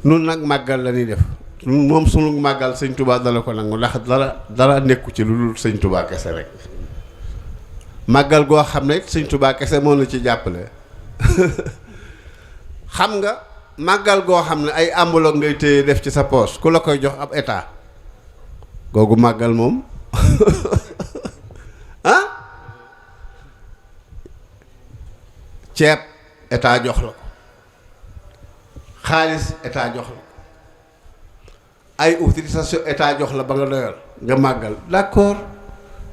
nun nag màggal la ñuy def moom sunu màggal sëñ Touba dala ko nangu ndax dara nekku ci lu dul sëñ Touba kese rek màggal goo xam ne sëñ Touba kese moo la ci jàppale xam nga màggal goo xam ne ay enveloppe ngay téye def ci sa poche ku la koy jox ab état googu màggal moom ah ceeb état jox la ko xaalis état jox la ay autorisation état jox la ba nga doyal nga màggal d'accord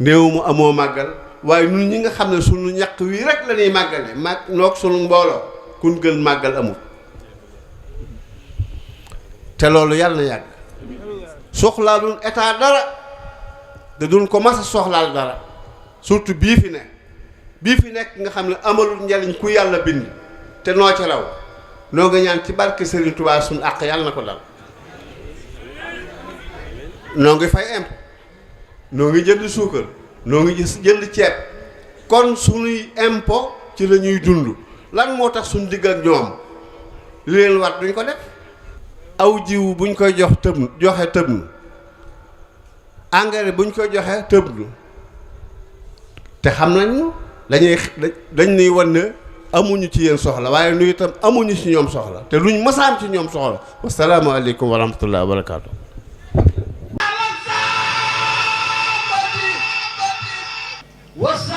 néew mu amoo màggal waaye ñun ñi nga xam ne sunu ñaq wii rek la ñuy màggale noog sunu mbooloo kun gën màggal amul te loolu yàlla na yàgg soxlaalul état dara te duñ ko mas a soxlaal dara surtout bii fi nekk nga xam ne amalul njariñ ku yàlla bind te noo ci raw noo nga ñaan ci barke Serigne Touba suñu àq yàlla na ko dal noo ngi fay impôt noo ngi jënd suukar noo ngi jënd ceeb kon suñuy impôt ci la ñuy dund lan moo tax suñu digg ak ñoom li leen war duñ ko def aw jiwu buñ koy joxe tëb nu engrais buñ koy joxe tëb nu te xam nañu dañ nuy wan ne amuñu ci yéen soxla waaye nu itam amuñu ci ñoom soxla te luñ masaam ci ñoom soxla wasalaamaaleykum wa rahmatullahi wa barakaatu. What's